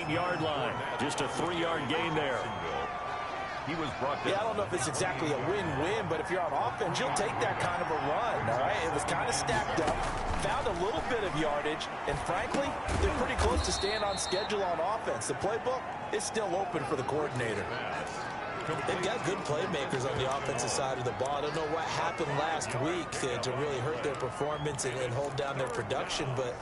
16-yard line. Just a 3-yard gain there. He was brought down. Yeah, I don't know if it's exactly a win-win, but if you're on offense, you'll take that kind of a run, all right? It was kind of stacked up, found a little bit of yardage, and frankly, they're pretty close to staying on schedule on offense. The playbook is still open for the coordinator. They've got good playmakers on the offensive side of the ball. I don't know what happened last week to really hurt their performance and hold down their production, but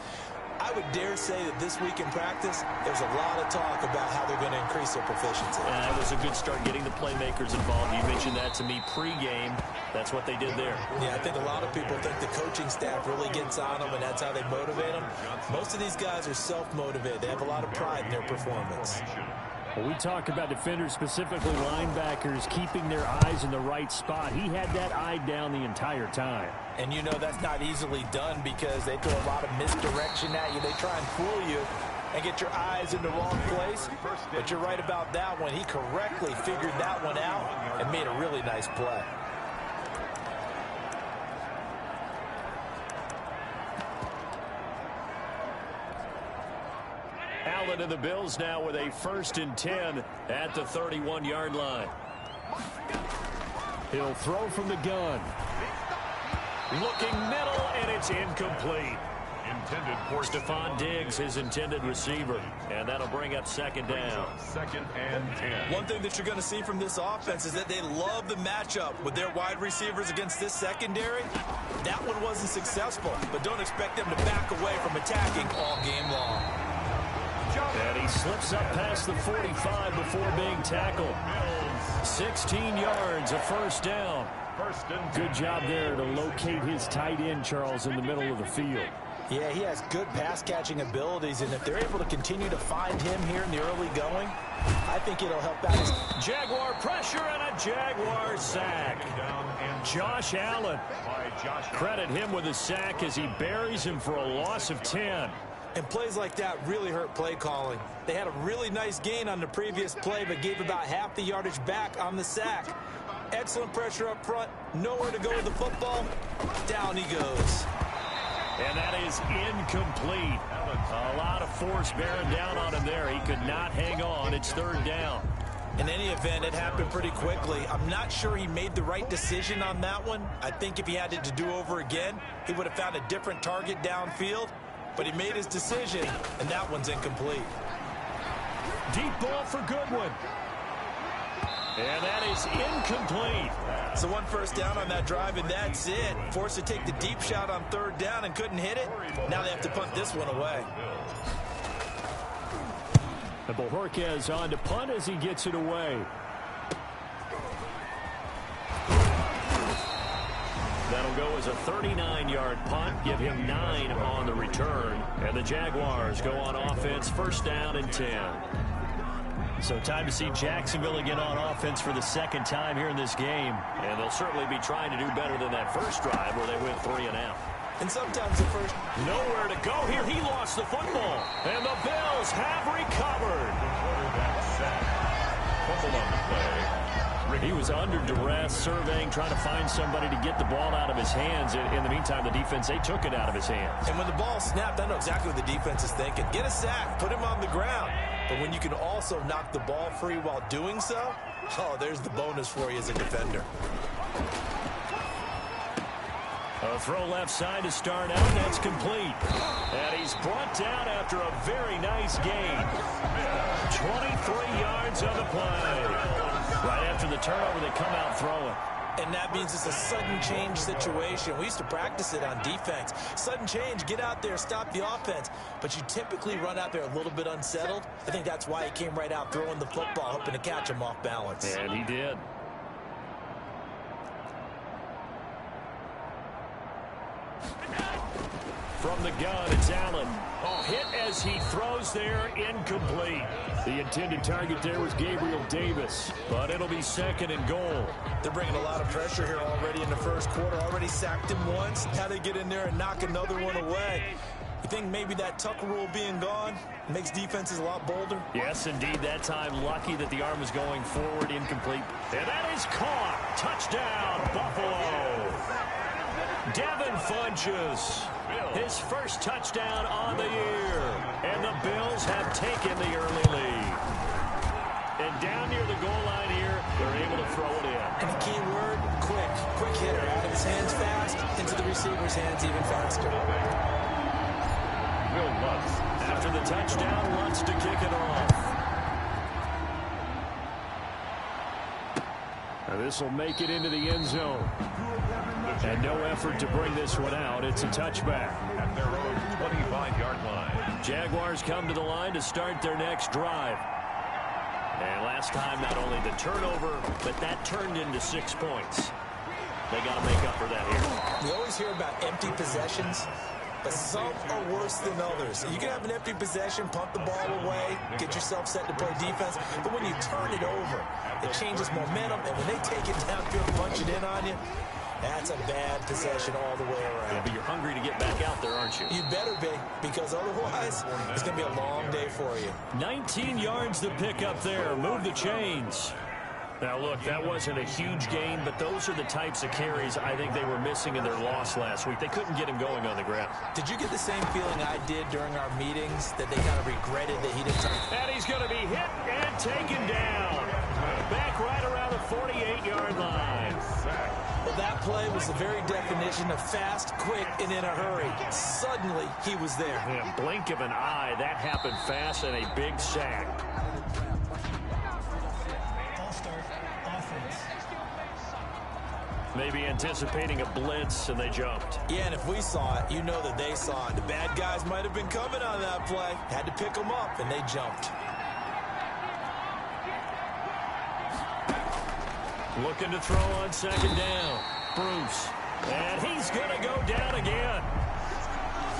I would dare say that this week in practice, there's a lot of talk about how they're going to increase their proficiency. That was a good start getting the playmakers involved. You mentioned that to me pregame. That's what they did there. Yeah, I think a lot of people think the coaching staff really gets on them, and that's how they motivate them. Most of these guys are self-motivated. They have a lot of pride in their performance. Well, we talk about defenders, specifically linebackers, keeping their eyes in the right spot. He had that eye down the entire time. And you know that's not easily done because they throw a lot of misdirection at you. They try and fool you and get your eyes in the wrong place. But you're right about that one. He correctly figured that one out and made a really nice play. Allen and the Bills now with a 1st and 10 at the 31-yard line. He'll throw from the gun. Looking middle, and it's incomplete. Intended for Stephon Diggs, his intended receiver. And that'll bring up 2nd down. 2nd and 10. One thing that you're going to see from this offense is that they love the matchup with their wide receivers against this secondary. That one wasn't successful, but don't expect them to back away from attacking all game long. And he slips up past the 45 before being tackled. 16 yards, a 1st down. Good job there to locate his tight end, Charles, in the middle of the field. Yeah, he has good pass-catching abilities, and if they're able to continue to find him here in the early going, I think it'll help out his... Jaguar pressure and a Jaguar sack. Josh Allen. Credit him with a sack as he buries him for a loss of 10. And plays like that really hurt play calling. They had a really nice gain on the previous play, but gave about half the yardage back on the sack. Excellent pressure up front. Nowhere to go with the football. Down he goes. And that is incomplete. A lot of force bearing down on him there. He could not hang on. It's 3rd down. In any event, it happened pretty quickly. I'm not sure he made the right decision on that one. I think if he had it to do over again, he would have found a different target downfield. But he made his decision, and that one's incomplete. Deep ball for Goodwin. And that is incomplete. So 1 1st down on that drive, and that's it. Forced to take the deep shot on 3rd down and couldn't hit it. Now they have to punt this one away. And Bojorquez on to punt as he gets it away. That'll go as a 39-yard punt. Give him 9 on the return. And the Jaguars go on offense, 1st down and 10. So time to see Jacksonville again on offense for the 2nd time here in this game. And they'll certainly be trying to do better than that first drive where they went 3 and out. And sometimes the first... Nowhere to go here. He lost the football. And the Bills have recovered. Fumble on the play. He was under duress, surveying, trying to find somebody to get the ball out of his hands. In the meantime, the defense, they took it out of his hands. And when the ball snapped, I know exactly what the defense is thinking. Get a sack, put him on the ground. But when you can also knock the ball free while doing so, oh, there's the bonus for you as a defender. A throw left side to start out. That's complete. And he's brought down after a very nice gain. 23 yards on the play. Right after the turnover, they come out throwing. And that means it's a sudden change situation. We used to practice it on defense. Sudden change, get out there, stop the offense. But you typically run out there a little bit unsettled. I think that's why he came right out throwing the football, hoping to catch him off balance. And he did. From the gun, it's Allen. Oh, hit as he throws there, incomplete. The intended target there was Gabriel Davis, but it'll be 2nd and goal. They're bringing a lot of pressure here already in the first quarter. Already sacked him once. How they get in there and knock another one away. You think maybe that Tucker rule being gone makes defenses a lot bolder? Yes, indeed. That time, lucky that the arm was going forward, incomplete. And that is caught. Touchdown, Buffalo. Devin Funches, his first touchdown on the year. And the Bills have taken the early lead. And down near the goal line here, they're able to throw it in. And the key word, quick. Quick hitter. Out of his hands fast, into the receiver's hands even faster. Will Lutz. After the touchdown, Lutz to kick it off. This will make it into the end zone. And no effort to bring this one out. It's a touchback. At their own 25-yard line. Jaguars come to the line to start their next drive. And last time, not only the turnover, but that turned into 6 points. They got to make up for that here. We always hear about empty possessions, but some are worse than others. You can have an empty possession, punt the ball away, get yourself set to play defense, but when you turn it over, it changes momentum, and when they take it downfield and punch it in on you, that's a bad possession all the way around. Yeah, but you're hungry to get back out there, aren't you? You better be, because otherwise, it's going to be a long day for you. 19 yards to pick up there. Move the chains. Now, look, that wasn't a huge gain, but those are the types of carries I think they were missing in their loss last week. They couldn't get him going on the ground. Did you get the same feeling I did during our meetings, that they kind of regretted that he didn't... And he's going to be hit and taken down. Back right around the 48-yard line. Well, that play was the very definition of fast, quick, and in a hurry. Suddenly, he was there. Yeah, blink of an eye, that happened fast, and a big sack. Maybe anticipating a blitz, and they jumped. Yeah, and if we saw it, you know that they saw it. The bad guys might have been coming on that play. Had to pick them up, and they jumped. Looking to throw on second down. Bruce. And he's going to go down again.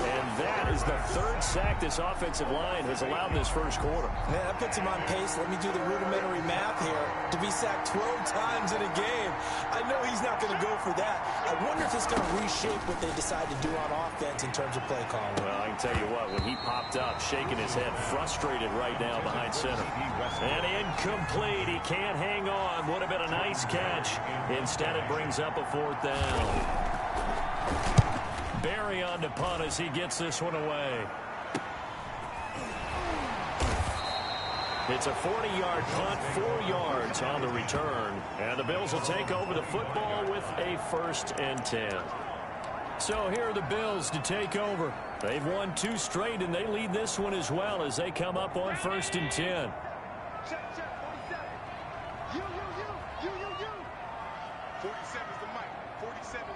And that is the third sack this offensive line has allowed in this first quarter. Man, that puts him on pace. Let me do the rudimentary math here. To be sacked 12 times in a game. I know he's not going to go for that. I wonder if it's going to reshape what they decide to do on offense in terms of play calling. Well, I can tell you what, when he popped up, shaking his head, frustrated right now behind center. And incomplete. He can't hang on. Would have been a nice catch. Instead, it brings up a fourth down. Barry on the punt as he gets this one away. It's a 40-yard punt, 4 yards on the return. And the Bills will take over the football with a 1st and 10. So here are the Bills to take over. They've won 2 straight, and they lead this one as well as they come up on 1st and 10. Check, 47. You. 47 is the mic. 47 is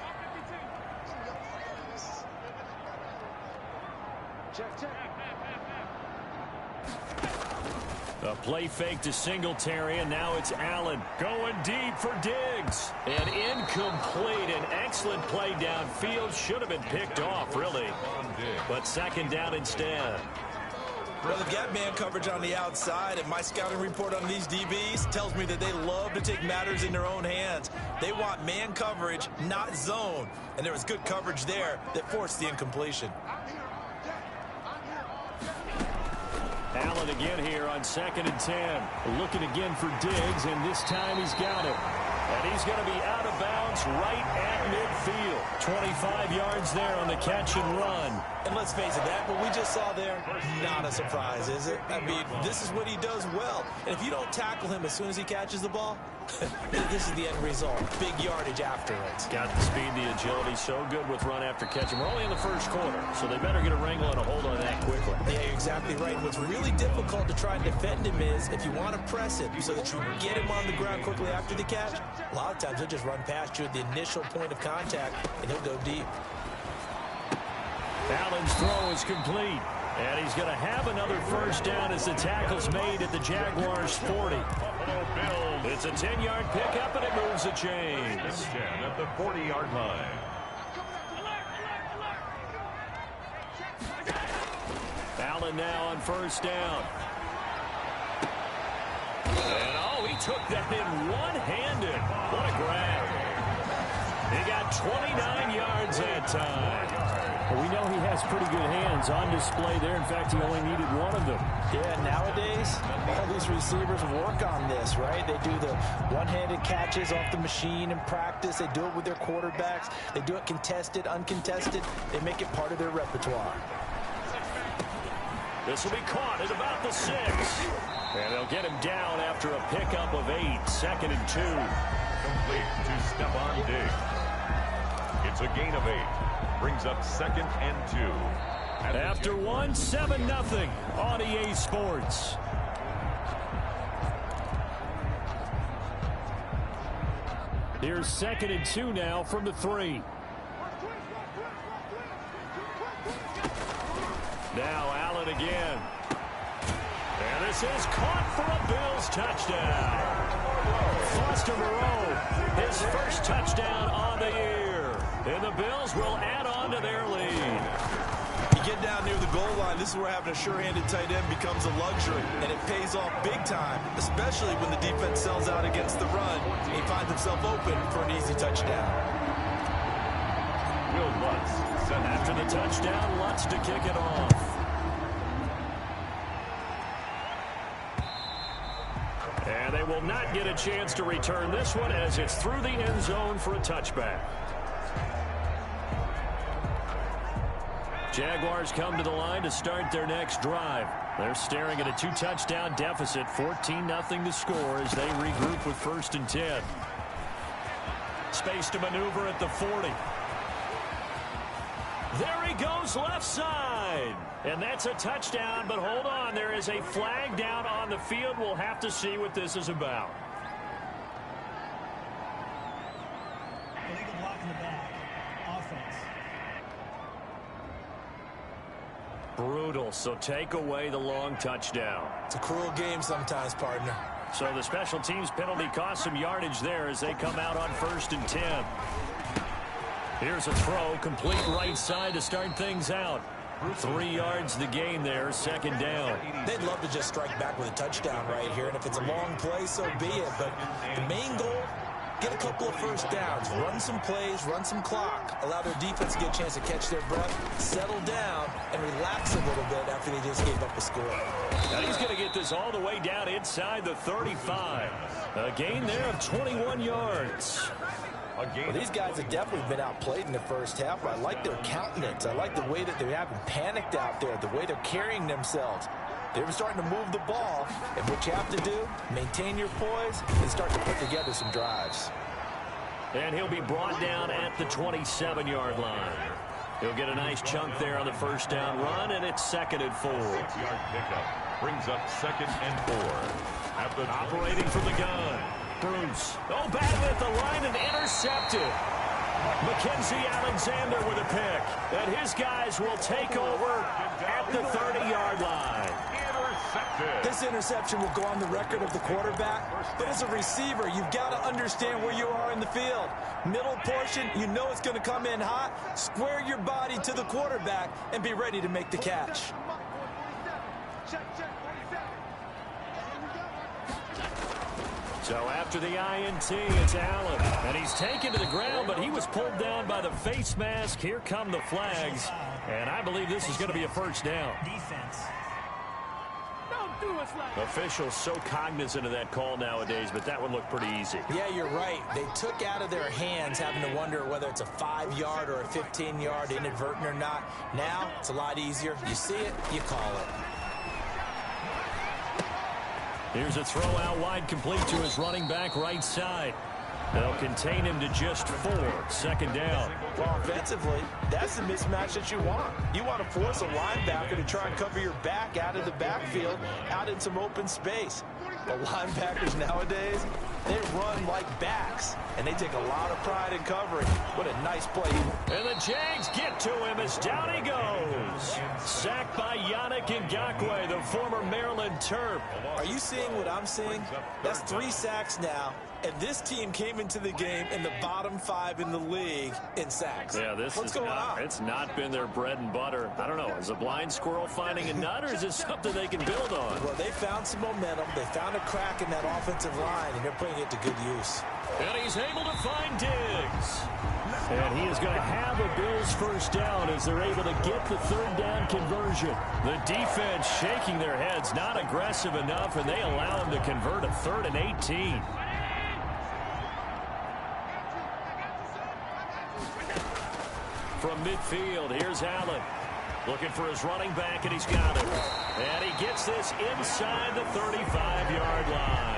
Check. A play fake to Singletary, and now it's Allen going deep for Diggs. And incomplete. An excellent play downfield. Should have been picked off, really. But second down instead. Well, they've got man coverage on the outside, and my scouting report on these DBs tells me that they love to take matters in their own hands. They want man coverage, not zone. And there was good coverage there that forced the incompletion. Allen again here on 2nd and 10. Looking again for Diggs, and this time he's got it. And he's going to be out of bounds right at midfield. 25 yards there on the catch and run. And let's face it, that what we just saw there, not a surprise, is it? I mean, this is what he does well. And if you don't tackle him as soon as he catches the ball, this is the end result. Big yardage after it. Got the speed, the agility, so good with run after catch. And we're only in the first quarter, so they better get a wrangle and a hold on that quickly. Yeah, you're exactly right. What's really difficult to try and defend him is if you want to press him so that you get him on the ground quickly after the catch, a lot of times he'll just run past you at the initial point of contact, and he'll go deep. Allen's throw is complete. And he's going to have another first down as the tackle's made at the Jaguars' 40. It's a 10-yard pickup, and it moves the chains. 10 at the 40-yard line. Allen now on first down. And, he took that in one-handed. What a grab. He got 29 yards that time. Well, we know he has pretty good hands on display there. In fact, he only needed one of them. Yeah, nowadays, all these Most receivers work on this, right? They do the one-handed catches off the machine in practice. They do it with their quarterbacks. They do it contested, uncontested. They make it part of their repertoire. This will be caught at about the 6. And they'll get him down after a pickup of 8. 2nd and 2. Complete to Stephon Diggs. It's a gain of 8. Brings up 2nd and 2. After 1, 7-0 on EA Sports. Here's 2nd and 2 now from the 3. Now Allen again. And this is caught for a Bills touchdown. Foster Moreau, his first touchdown on the year. And the Bills will add on to their lead. You get down near the goal line, this is where having a sure-handed tight end becomes a luxury, and it pays off big time, especially when the defense sells out against the run, and he finds himself open for an easy touchdown. Will Lutz sent after the touchdown. Lutz to kick it off. And they will not get a chance to return this one as it's through the end zone for a touchback. Jaguars come to the line to start their next drive. They're staring at a 2-touchdown deficit, 14-0 to score as they regroup with 1st and 10. Space to maneuver at the 40. There he goes left side. And that's a touchdown, but hold on. There is a flag down on the field. We'll have to see what this is about. Illegal block in the back. Offense. Brutal, so take away the long touchdown. It's a cruel game sometimes, partner. So the special teams penalty cost some yardage there as they come out on 1st and 10. Here's a throw, complete right side to start things out. 3 yards the gain there, 2nd down. They'd love to just strike back with a touchdown right here, and if it's a long play, so be it. But the main goal, get a couple of first downs, run some plays, run some clock, allow their defense to get a chance to catch their breath, settle down, and relax a little bit after they just gave up a score. Now he's going to get this all the way down inside the 35. A gain there of 21 yards. Well, these guys have definitely been outplayed in the first half. I like their countenance. I like the way that they haven't panicked out there, the way they're carrying themselves. They're starting to move the ball, and what you have to do, maintain your poise and start to put together some drives. And he'll be brought down at the 27-yard line. He'll get a nice chunk there on the 1st down run, and it's 2nd and 4. 6-yard pickup brings up 2nd and 4. Operating from the gun. Bruce. Oh, batted at the line and intercepted. Mackenzie Alexander with a pick. And his guys will take over at the 30-yard line. This interception will go on the record of the quarterback, but as a receiver, you've got to understand where you are in the field. Middle portion, you know it's going to come in hot. Square your body to the quarterback and be ready to make the catch. So after the INT, it's Allen. And he's taken to the ground, but he was pulled down by the face mask. Here come the flags. And I believe this is going to be a 1st down. Defense. Officials so cognizant of that call nowadays, but that one looked pretty easy. Yeah, you're right. They took out of their hands having to wonder whether it's a 5-yard or a 15-yard inadvertent or not. Now, it's a lot easier. You see it, you call it. Here's a throw out wide, complete to his running back right side. They'll contain him to just 4. 2nd down. Well, offensively, that's the mismatch that you want. You want to force a linebacker to try and cover your back out of the backfield, out in some open space. But linebackers nowadays, they run like backs, and they take a lot of pride in covering. What a nice play. And the Jags get to him as down he goes. Sacked by Yannick Ngakoue, the former Maryland Terp. Are you seeing what I'm seeing? That's 3 sacks now. And this team came into the game in the bottom 5 in the league in sacks. Yeah, What's going on? It's not been their bread and butter. I don't know. Is a blind squirrel finding a nut, or is this something they can build on? Well, they found some momentum. They found a crack in that offensive line, and they're putting it to good use. And he's in able to find Diggs. And he is going to have a Bills first down as they're able to get the third down conversion. The defense shaking their heads, not aggressive enough, and they allow him to convert a 3rd and 18. From midfield, here's Allen. Looking for his running back, and he's got it. And he gets this inside the 35-yard line.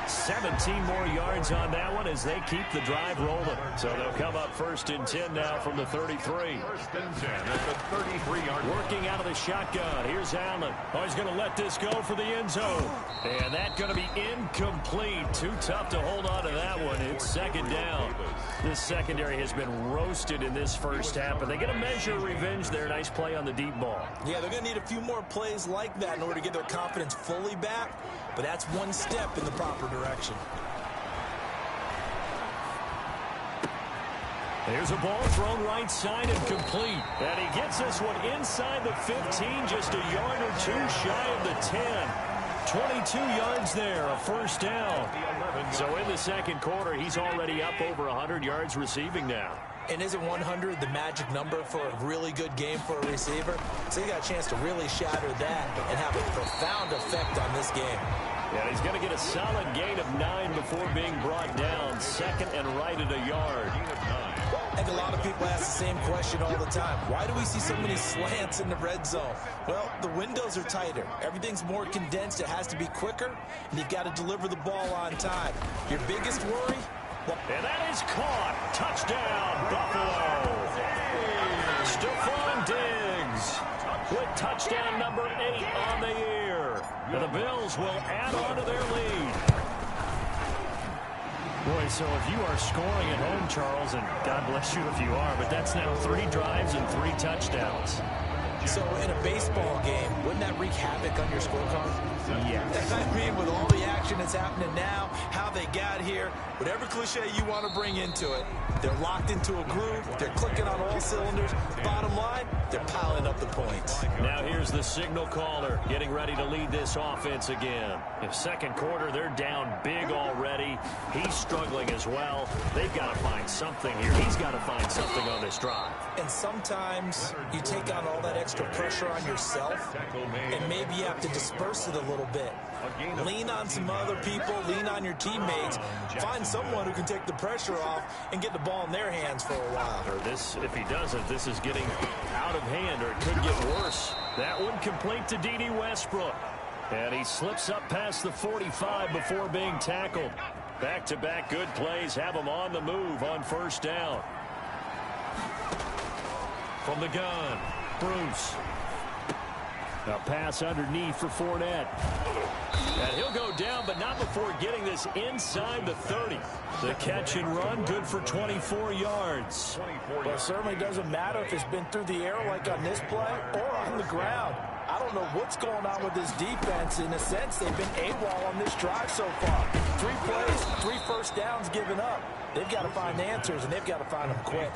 17 more yards on that one as they keep the drive rolling. So they'll come up 1st and 10 now from the 33. 1st and 10 at the 33-yard line. Working out of the shotgun. Here's Allen. Oh, he's going to let this go for the end zone. And that's going to be incomplete. Too tough to hold on to that one. It's 2nd down. This secondary has been roasted in this first half, but they get a measure of revenge there. Nice play on the deep ball. Yeah, they're going to need a few more plays like that in order to get their confidence fully back, but that's one step in the proper direction. There's a ball thrown right side and complete. And he gets this one inside the 15, just a yard or two shy of the 10. 22 yards there, a first down. So in the second quarter, he's already up over 100 yards receiving now. And isn't 100 the magic number for a really good game for a receiver? So he got a chance to really shatter that and have a profound effect on this game. Yeah, he's going to get a solid gain of 9 before being brought down. 2nd and right at a yard. I think a lot of people ask the same question all the time. Why do we see so many slants in the red zone? Well, the windows are tighter. Everything's more condensed. It has to be quicker, and you've got to deliver the ball on time. Your biggest worry? And that is caught. Touchdown, Buffalo. Stephon Diggs with touchdown number 8 on the year. And the Bills will add on to their lead. Boy, so if you are scoring at home, Charles, and God bless you if you are, but that's now 3 drives and 3 touchdowns. So in a baseball game, wouldn't that wreak havoc on your scorecard? Yes. I mean, with all the action that's happening now, how they got here, whatever cliche you want to bring into it, they're locked into a groove, they're clicking on all cylinders. Bottom line, they're piling up the points. Now here's the signal caller getting ready to lead this offense again. In second quarter, they're down big already. He's struggling as well. They've got to find something here. He's got to find something on this drive. And sometimes you take on all that extra pressure on yourself, and maybe you have to disperse it a little bit. Lean on some other people, lean on your teammates, find someone who can take the pressure off and get the ball in their hands for a while. Or this, if he doesn't, this is getting out of hand, or it could get worse. That one complete to D.D. Westbrook. And he slips up past the 45 before being tackled. Back-to-back good plays have him on the move on first down. From the gun, Bruce. A pass underneath for Fournette. And he'll go down, but not before getting this inside the 30. The catch and run, good for 24 yards. Well, it certainly doesn't matter if it's been through the air like on this play or on the ground. I don't know what's going on with this defense. In a sense, they've been AWOL on this drive so far. 3 plays, 3 first downs given up. They've got to find answers, and they've got to find them quick.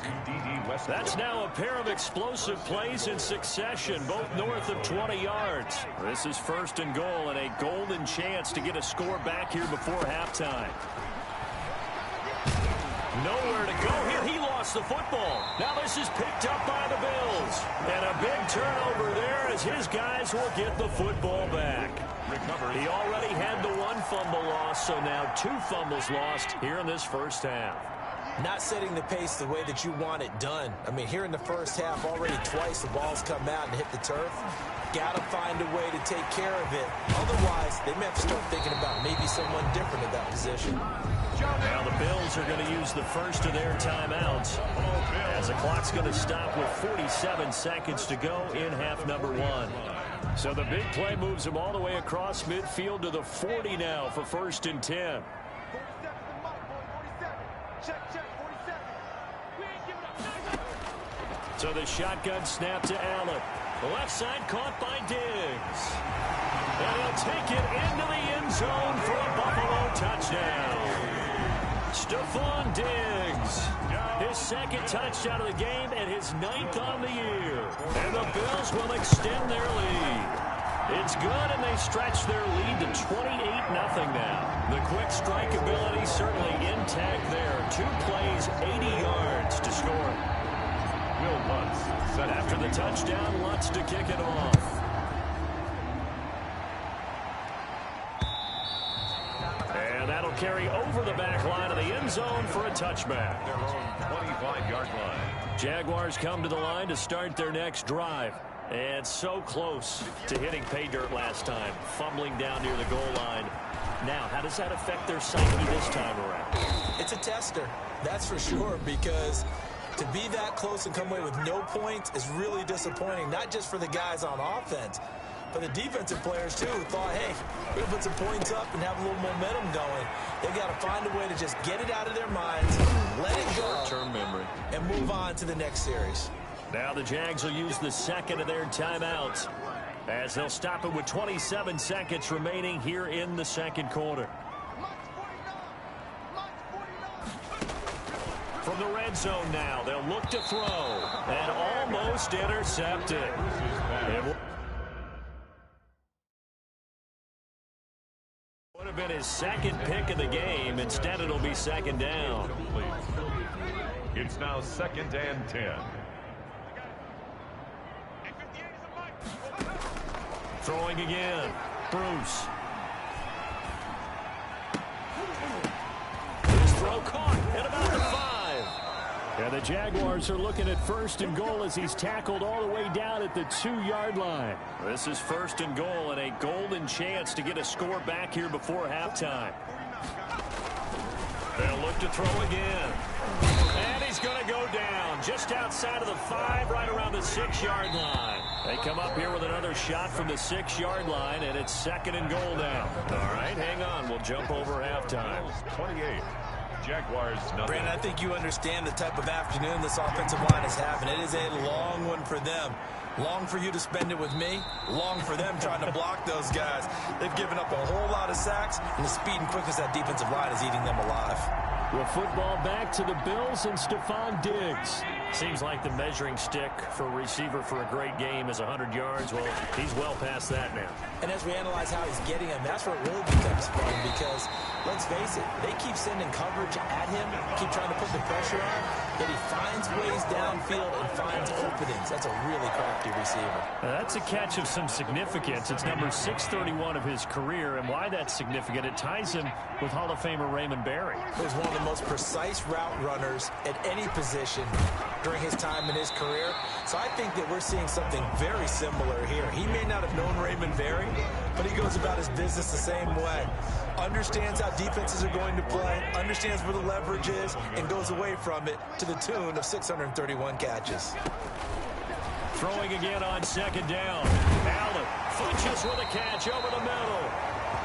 That's now a pair of explosive plays in succession, both north of 20 yards. This is 1st and goal, and a golden chance to get a score back here before halftime. Nowhere to go here. He lost the football. Now this is picked up by the Bills. And a big turnover there as his guys will get the football back. He already had the 1 fumble loss, so now 2 fumbles lost here in this first half. Not setting the pace the way that you want it done. I mean, here in the first half, already twice the ball's come out and hit the turf. Got to find a way to take care of it. Otherwise, they may have to start thinking about maybe someone different at that position. Now the Bills are going to use the first of their timeouts as the clock's going to stop with 47 seconds to go in half number 1. So the big play moves them all the way across midfield to the 40 now for 1st and 10. So the shotgun snap to Allen. The left side caught by Diggs. And he'll take it into the end zone for a Buffalo touchdown. Stephon Diggs, his 2nd touchdown of the game and his 9th on the year. And the Bills will extend their lead. It's good, and they stretch their lead to 28-0 now. The quick strike ability certainly intact there. 2 plays, 80 yards to score. Will Lutz set after the touchdown. Lutz to kick it off. And that'll carry over the back line of the end zone for a touchback. Their own 25-yard line. Jaguars come to the line to start their next drive. And so close to hitting pay dirt last time, fumbling down near the goal line. Now, how does that affect their psyche this time around? It's a tester, that's for sure, because to be that close and come away with no points is really disappointing, not just for the guys on offense, but the defensive players, too, who thought, hey, we're going to put some points up and have a little momentum going. They've got to find a way to just get it out of their minds, let it go, short-term memory, and move on to the next series. Now the Jags will use the second of their timeouts as they'll stop it with 27 seconds remaining here in the second quarter. From the red zone now, they'll look to throw and almost intercepted. It would have been his second pick of the game. Instead, it'll be second down. It's now 2nd and 10. Throwing again. Bruce. His throw caught at about the 5. And the Jaguars are looking at 1st and goal as he's tackled all the way down at the 2-yard line. This is 1st and goal and a golden chance to get a score back here before halftime. They'll look to throw again. And he's going to go down just outside of the 5, right around the 6-yard line. They come up here with another shot from the 6-yard line, and it's 2nd and goal now. All right, hang on. We'll jump over halftime. 28. Jaguars nothing. Brandon, I think you understand the type of afternoon this offensive line is having. It is a long one for them. Long for you to spend it with me. Long for them trying to block those guys. They've given up a whole lot of sacks, and the speed and quickness of that defensive line is eating them alive. The football back to the Bills and Stephon Diggs. Seems like the measuring stick for a receiver for a great game is 100 yards. Well, he's well past that now. And as we analyze how he's getting him, that's where it really becomes fun because, let's face it, they keep sending coverage at him, keep trying to put the pressure on, yet he finds ways downfield and finds openings. That's a really crafty receiver. Now, that's a catch of some significance. It's number 631 of his career, and why that's significant, it ties him with Hall of Famer Raymond Berry. He was one of the most precise route runners at any position during his time in his career. So I think that we're seeing something very similar here. He may not have known Raymond Berry, but he goes about his business the same way. Understands how defenses are going to play, understands where the leverage is, and goes away from it to the tune of 631 catches. Throwing again on 2nd down. Allen flinches with a catch over the middle.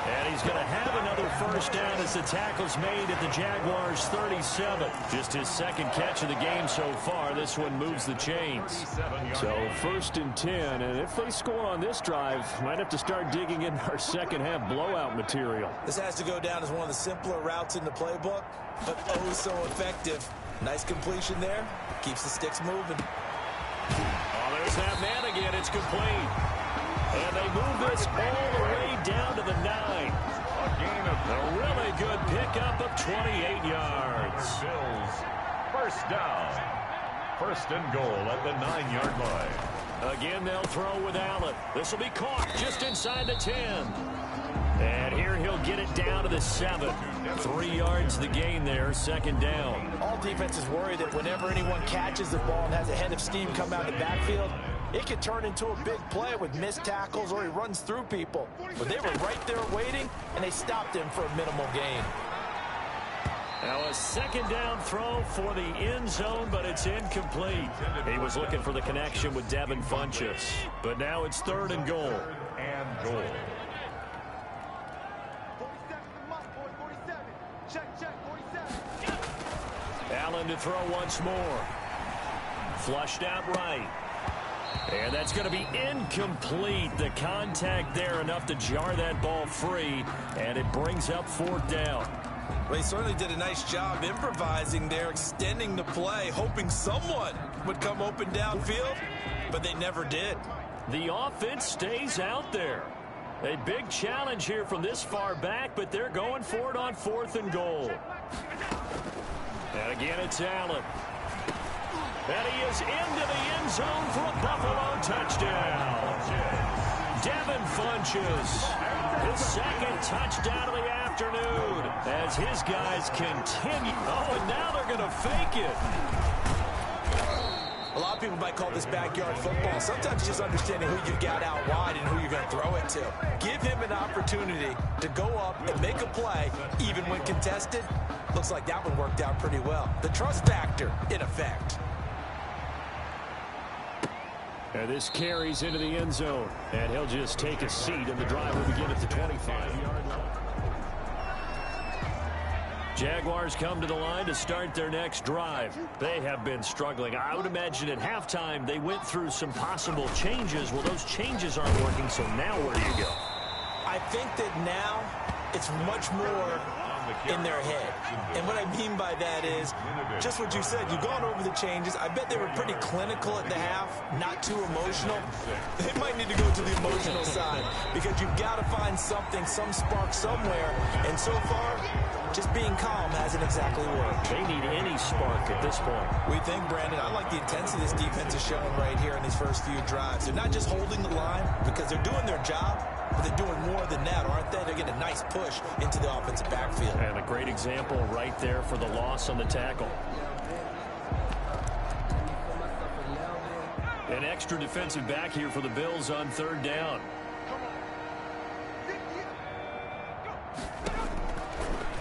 And he's going to have another 1st down as the tackle's made at the Jaguars' 37. Just his 2nd catch of the game so far. This one moves the chains. So 1st and 10. And if they score on this drive, might have to start digging in our second-half blowout material. This has to go down as one of the simpler routes in the playbook, but oh so effective. Nice completion there. Keeps the sticks moving. Oh, there's that man again. It's complete. And they move this all the way down to the 9. A gain of a really good pickup of 28 yards. Bills. 1st down. 1st and goal at the 9-yard line. Again, they'll throw with Allen. This will be caught just inside the 10. And here he'll get it down to the 7. 3 yards the gain there, 2nd down. All defenses worry that whenever anyone catches the ball and has a head of steam come out of the backfield, it could turn into a big play with missed tackles or he runs through people. But they were right there waiting, and they stopped him for a minimal gain. Now a 2nd down throw for the end zone, but it's incomplete. He was looking for the connection with Devin Funchess. But now it's 3rd and goal. 3rd and goal. 47. Check, 47. Allen to throw once more. Flushed out right. And that's going to be incomplete. The contact there enough to jar that ball free, and it brings up 4th down. Well, he certainly did a nice job improvising there, extending the play, hoping someone would come open downfield, but they never did. The offense stays out there. A big challenge here from this far back, but they're going for it on 4th and goal. And again, it's Allen. And he is into the end zone for a Buffalo touchdown. Devin Funches, his 2nd touchdown of the afternoon as his guys continue. Oh, and now they're going to fake it. A lot of people might call this backyard football. Sometimes just understanding who you got out wide and who you're going to throw it to. Give him an opportunity to go up and make a play, even when contested. Looks like that one worked out pretty well. The trust factor in effect. And this carries into the end zone. And he'll just take a seat, and the drive will begin at the 25-yard line. Jaguars come to the line to start their next drive. They have been struggling. I would imagine at halftime they went through some possible changes. Well, those changes aren't working, so now where do you go? I think that now it's much more in their head. And what I mean by that is just what you said. You've gone over the changes. I bet they were pretty clinical at the half, not too emotional. They might need to go to the emotional side because you've got to find something, some spark somewhere. And so far, just being calm hasn't exactly worked. They need any spark at this point. We think, Brandon, I like the intensity this defense is showing right here in these first few drives. They're not just holding the line because they're doing their job, but they're doing more than that, aren't they? They're getting a nice push into the offensive backfield. And a great example right there for the loss on the tackle. An extra defensive back here for the Bills on 3rd down.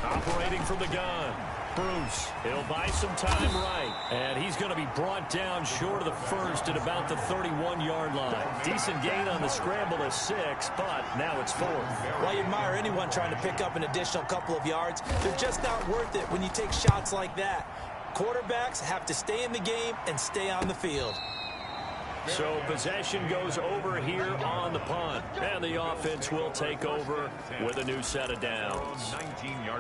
Operating from the gun. Bruce, he'll buy some time right. And he's going to be brought down short of the first at about the 31-yard line. Decent gain on the scramble of 6, but now it's 4th. Well, you admire anyone trying to pick up an additional couple of yards. They're just not worth it when you take shots like that. Quarterbacks have to stay in the game and stay on the field. So possession goes over here on the punt. And the offense will take over with a new set of downs.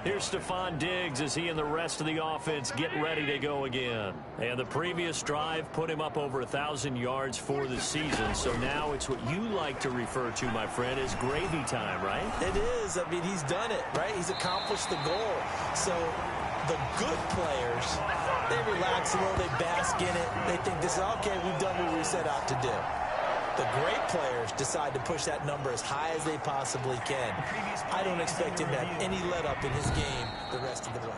Here's Stephon Diggs as he and the rest of the offense get ready to go again. And the previous drive put him up over 1,000 yards for the season. So now it's what you like to refer to, my friend, as gravy time, right? It is. I mean, he's done it, right? He's accomplished the goal. So the good players, they relax a little, they bask in it. They think this is, okay, we've done what we set out to do. The great players decide to push that number as high as they possibly can. I don't expect him to have any let-up in his game the rest of the way.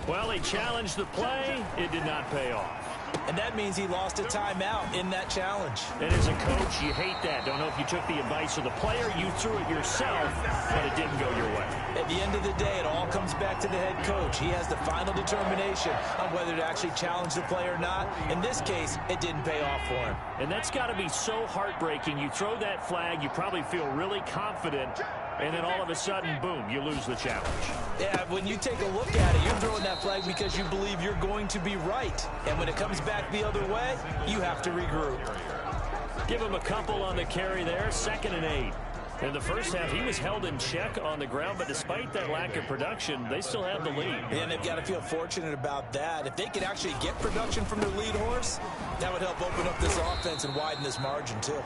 Well, he challenged the play. It did not pay off. And that means he lost a timeout in that challenge. And as a coach, you hate that. Don't know if you took the advice of the player, you threw it yourself, but it didn't go your way. At the end of the day, it all comes back to the head coach. He has the final determination on whether to actually challenge the play or not. In this case, it didn't pay off for him. And that's got to be so heartbreaking. You throw that flag, you probably feel really confident, and then all of a sudden, boom, you lose the challenge. Yeah, when you take a look at it, you're throwing that flag because you believe you're going to be right. And when it comes back the other way, you have to regroup. Give him a couple on the carry there, 2nd and 8. In the first half, he was held in check on the ground, but despite that lack of production, they still have the lead. And they've got to feel fortunate about that. If they could actually get production from their lead horse, that would help open up this offense and widen this margin, too.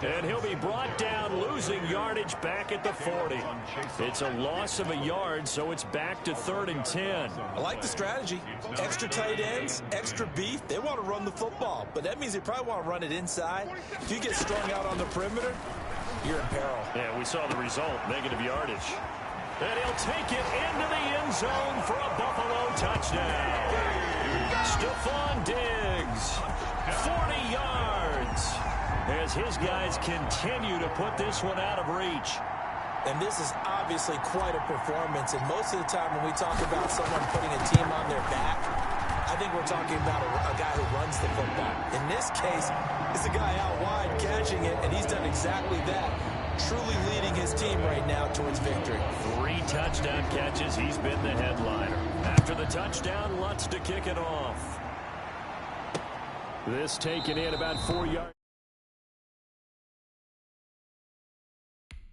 And he'll be brought down, losing yardage back at the 40. It's a loss of a yard, so it's back to 3rd and 10. I like the strategy. Extra tight ends, extra beef. They want to run the football, but that means they probably want to run it inside. If you get strung out on the perimeter, you're in peril. Yeah, we saw the result, negative yardage. And he'll take it into the end zone for a Buffalo touchdown. Stephon Diggs, 40 yards. As his guys continue to put this one out of reach. And this is obviously quite a performance. And most of the time when we talk about someone putting a team on their back, I think we're talking about a guy who runs the football. In this case, it's a guy out wide catching it, and he's done exactly that. Truly leading his team right now towards victory. 3 touchdown catches. He's been the headliner. After the touchdown, Lutz to kick it off. This taken in about 4 yards.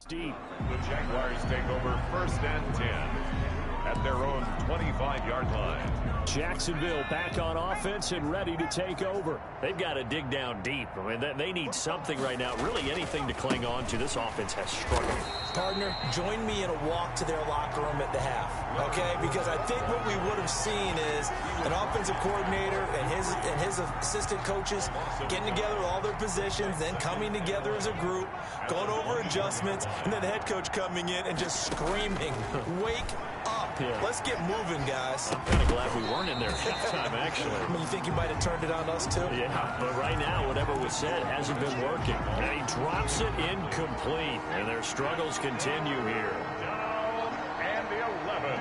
Deep. The Jaguars take over 1st and 10 at their own 25-yard line. Jacksonville back on offense and ready to take over. They've got to dig down deep. I mean, they need something right now, really anything to cling on to. This offense has struggled. Partner, join me in a walk to their locker room at the half, okay? Because I think what we would have seen is an offensive coordinator and his assistant coaches getting together with all their positions, then coming together as a group, going over adjustments, and then the head coach coming in and just screaming, "Wake up. Yeah. Let's get moving, guys." I'm kind of glad we weren't in there halftime, actually. I mean, you think you might have turned it on us, too? Yeah, but right now, whatever was said hasn't been working. And he drops it incomplete, and their struggles continue here. Down and the 11.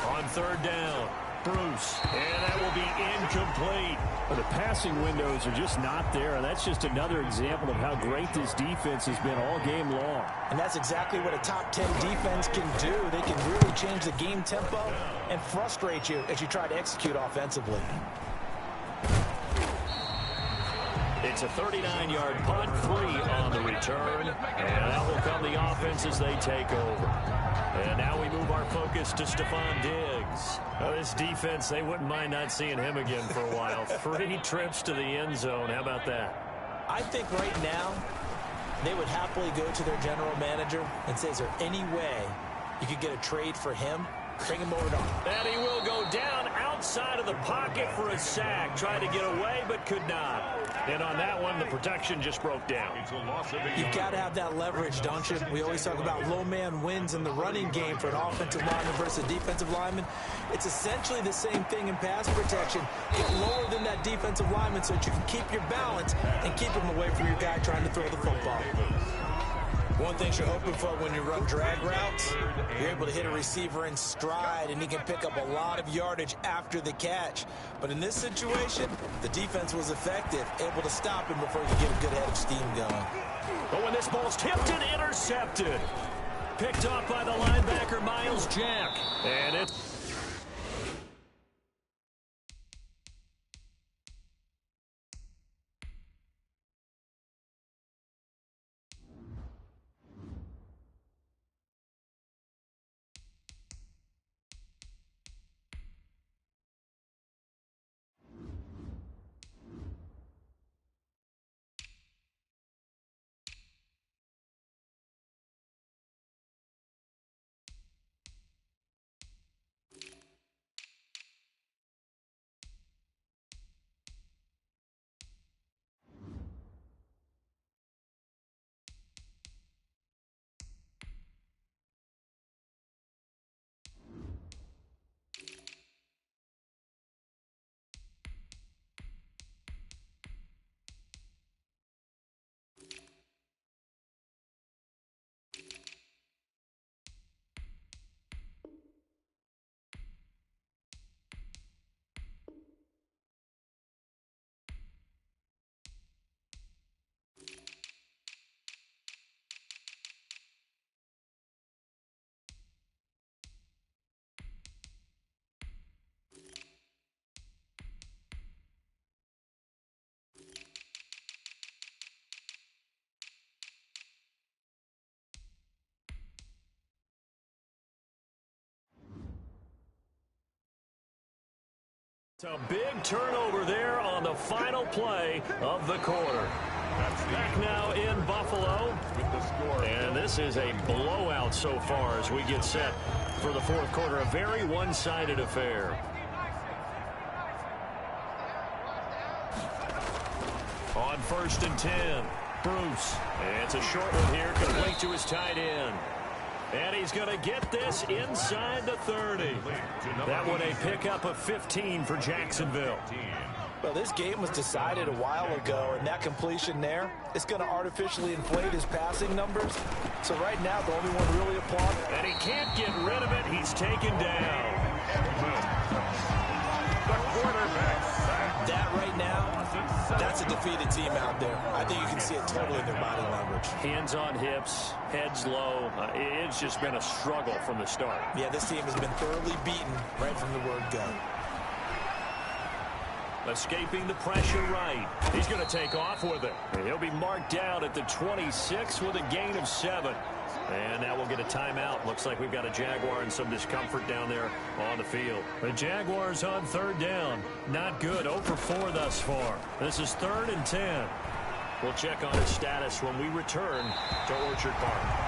On third down, Bruce, and that will be incomplete. The passing windows are just not there, and that's just another example of how great this defense has been all game long. And that's exactly what a top 10 defense can do. They can really change the game tempo and frustrate you as you try to execute offensively. It's a 39-yard punt, 3 on the return, and that will come the offense as they take over. And now we move our focus to Stephon Diggs. Now this defense, they wouldn't mind not seeing him again for a while. 3 trips to the end zone. How about that? I think right now they would happily go to their general manager and say, is there any way you could get a trade for him? Bring him over to him. And he will go down outside of the pocket for a sack. Tried to get away, but could not. And on that one, the protection just broke down. You've got to have that leverage, don't you? We always talk about low man wins in the running game for an offensive lineman versus a defensive lineman. It's essentially the same thing in pass protection. Get lower than that defensive lineman so that you can keep your balance and keep him away from your guy trying to throw the football. One thing you're hoping for when you run drag routes, you're able to hit a receiver in stride, and he can pick up a lot of yardage after the catch. But in this situation, the defense was effective, able to stop him before you get a good head of steam going. But when this ball's tipped and intercepted, picked off by the linebacker, Miles Jack. And it's... It's a big turnover there on the final play of the quarter. Back now in Buffalo. And this is a blowout so far as we get set for the fourth quarter. A very one-sided affair. On 1st and 10, Bruce. And it's a short one here, complete to his tight end. And he's going to get this inside the 30. That one a pickup of 15 for Jacksonville. Well, this game was decided a while ago, and that completion there, it's going to artificially inflate his passing numbers. So right now, the only one really applauding. And he can't get rid of it. He's taken down. The quarterback sack. That right now, that's a defeated team out there. I think you can see it totally in their body language. Hands on hips, heads low. It's just been a struggle from the start. Yeah, this team has been thoroughly beaten right from the word go. Escaping the pressure right. He's going to take off with it. And he'll be marked down at the 26 with a gain of 7. And now we'll get a timeout. Looks like we've got a Jaguar and some discomfort down there on the field. The Jaguars on third down. Not good. 0 for 4 thus far. This is 3rd and 10. We'll check on his status when we return to Orchard Park.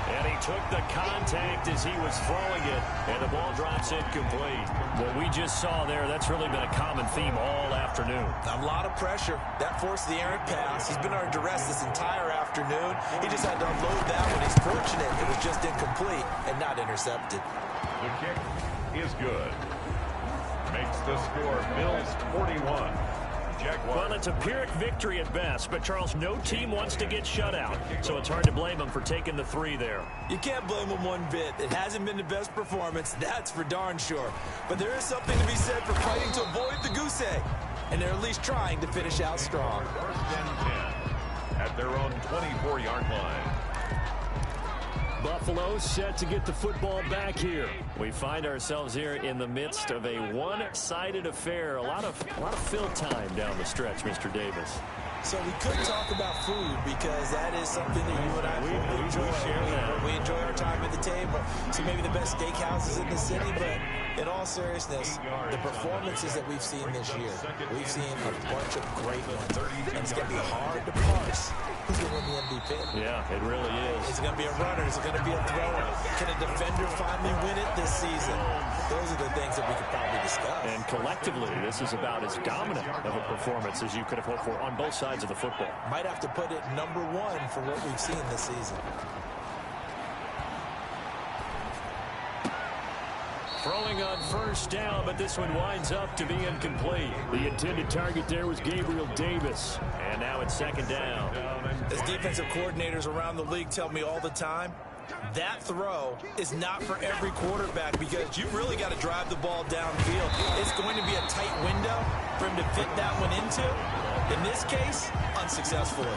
And he took the contact as he was throwing it, and the ball drops incomplete. What we just saw there, that's really been a common theme all afternoon. A lot of pressure. That forced the errant pass. He's been under duress this entire afternoon. He just had to unload that one. He's fortunate it was just incomplete and not intercepted. The kick is good. Makes the score Bills 41. Well, it's a Pyrrhic victory at best, but, Charles, no team wants to get shut out, so it's hard to blame them for taking the 3 there. You can't blame them one bit. It hasn't been the best performance, that's for darn sure. But there is something to be said for fighting to avoid the goose egg, and they're at least trying to finish out strong. 1st and 10 at their own 24-yard line. Buffalo set to get the football back here. We find ourselves here in the midst of a one-sided affair. A lot of fill time down the stretch, Mr. Davis. So we could talk about food because that is something that you and I enjoy. We enjoy our time at the table. So maybe the best steakhouses in the city, but in all seriousness, the performances that we've seen this year, we've seen a bunch of great ones. And it's going to be hard to parse who's going to win the MVP. Yeah, it really is. Is it going to be a runner? Is it going to be a thrower? Can a defender finally win it this season? Those are the things that we could probably discuss. And collectively, this is about as dominant of a performance as you could have hoped for on both sides of the football. Might have to put it #1 for what we've seen this season. Throwing on 1st down, but this one winds up to be incomplete. The intended target there was Gabriel Davis. And now it's 2nd down. As defensive coordinators around the league tell me all the time, that throw is not for every quarterback because you've really got to drive the ball downfield. It's going to be a tight window for him to fit that one into. In this case, unsuccessfully.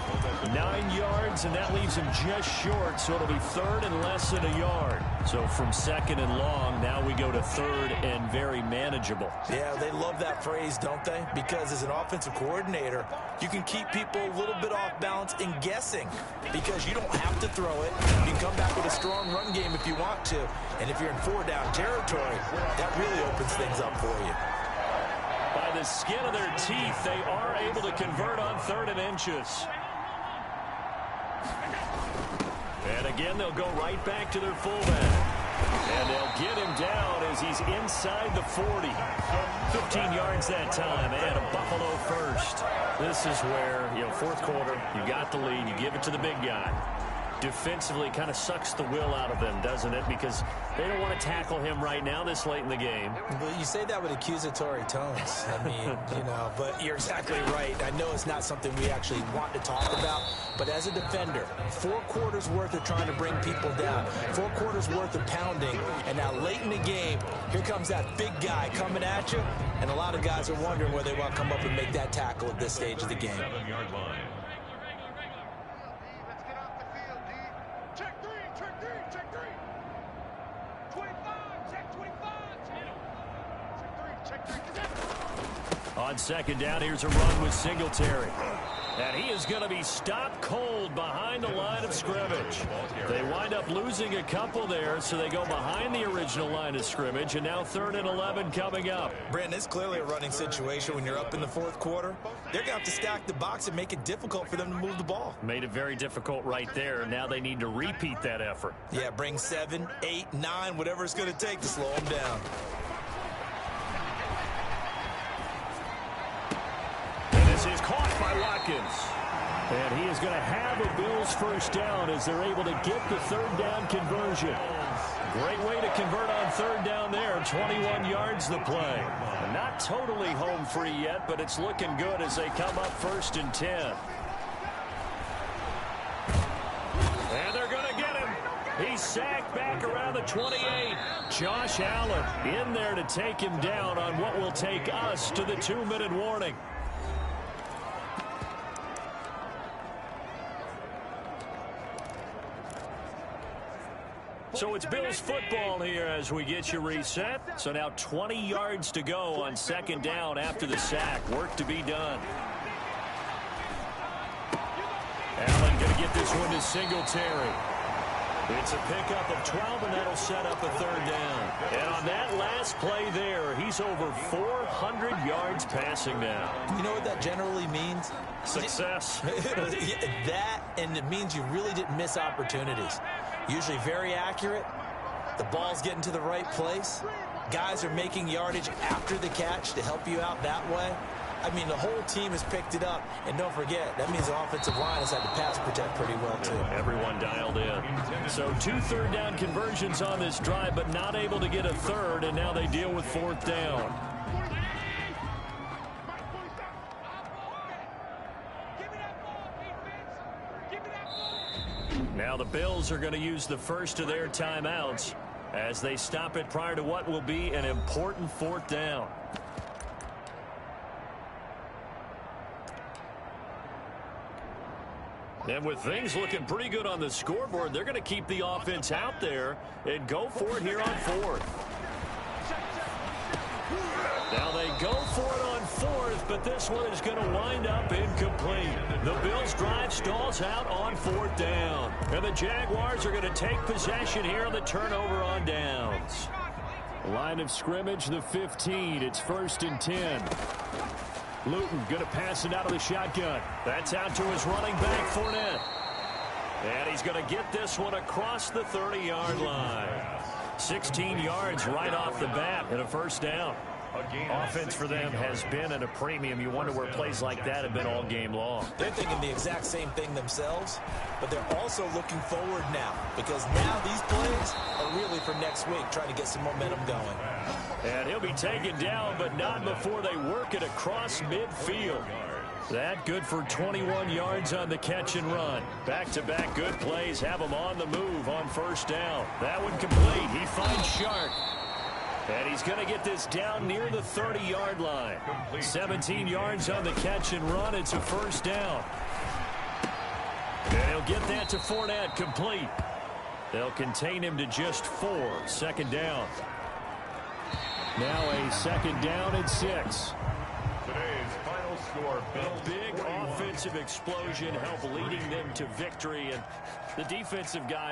9 yards, and that leaves him just short, so it'll be 3rd and less than a yard. So from 2nd and long, now we go to 3rd and very manageable. Yeah, they love that phrase, don't they? Because as an offensive coordinator, you can keep people a little bit off balance in guessing because you don't have to throw it. You can come back with a strong run game if you want to. And if you're in 4-down territory, that really opens things up for you. By the skin of their teeth, they are able to convert on 3rd and inches. And again, they'll go right back to their fullback. And they'll get him down as he's inside the 40. 15 yards that time, and a Buffalo first. This is where, 4th quarter, you got the lead, you give it to the big guy. Defensively kind of sucks the will out of them, doesn't it? Because they don't want to tackle him right now this late in the game. Well, you say that with accusatory tones. I mean, but you're exactly right. I know it's not something we actually want to talk about, but as a defender, 4 quarters worth of trying to bring people down, 4 quarters worth of pounding, and now late in the game, here comes that big guy coming at you, and a lot of guys are wondering whether they want to come up and make that tackle at this stage of the game. 7-yard line. On 2nd down, here's a run with Singletary. And he is going to be stopped cold behind the line of scrimmage. They wind up losing a couple there, so they go behind the original line of scrimmage, and now 3rd and 11 coming up. Brandon, it's clearly a running situation when you're up in the 4th quarter. They're going to have to stack the box and make it difficult for them to move the ball. Made it very difficult right there. Now they need to repeat that effort. Yeah, bring 7, 8, 9, whatever it's going to take to slow them down. This is caught by Watkins. And he is going to have a Bills 1st down as they're able to get the 3rd down conversion. Great way to convert on 3rd down there. 21 yards the play. Not totally home free yet, but it's looking good as they come up 1st and 10. And they're going to get him. He's sacked back around the 28. Josh Allen in there to take him down on what will take us to the 2-minute warning. So it's Bills football here as we get you reset. So now 20 yards to go on 2nd down after the sack. Work to be done. Allen going to get this one to Singletary. It's a pickup of 12, and that'll set up a third down. And on that last play there, he's over 400 yards passing now. You know what that generally means? Success. That, and it means you really didn't miss opportunities. Usually very accurate. The ball's getting to the right place. Guys are making yardage after the catch to help you out that way. I mean, the whole team has picked it up. And don't forget, that means the offensive line has had to pass protect pretty well, too. Everyone dialed in. So 2 third-down conversions on this drive, but not able to get a third, and now they deal with 4th down. Now the Bills are going to use the first of their timeouts as they stop it prior to what will be an important 4th down. And with things looking pretty good on the scoreboard, they're going to keep the offense out there and go for it here on 4th. Now they go for it on 4th, but this one is going to wind up incomplete. The Bills' drive stalls out on 4th down. And the Jaguars are going to take possession here on the turnover on downs. Line of scrimmage, the 15. It's 1st and 10. Luton going to pass it out of the shotgun. That's out to his running back, Fournette. And he's going to get this one across the 30-yard line. 16 yards right off the bat and a 1st down. Offense for them has been at a premium. You wonder where plays like that have been all game long. They're thinking the exact same thing themselves, but they're also looking forward now because now these plays are really for next week, trying to get some momentum going. And he'll be taken down, but not before they work it across midfield. That good for 21 yards on the catch and run. Back-to-back good plays have him on the move on 1st down. That one complete. He finds Shark. And he's going to get this down near the 30-yard line. 17 yards on the catch and run. It's a 1st down. And he'll get that to Fournette, complete. They'll contain him to just 4. 2nd down. Now a 2nd down and 6. Today's final score, Bills. Big offensive explosion helped leading them to victory. And the defensive guy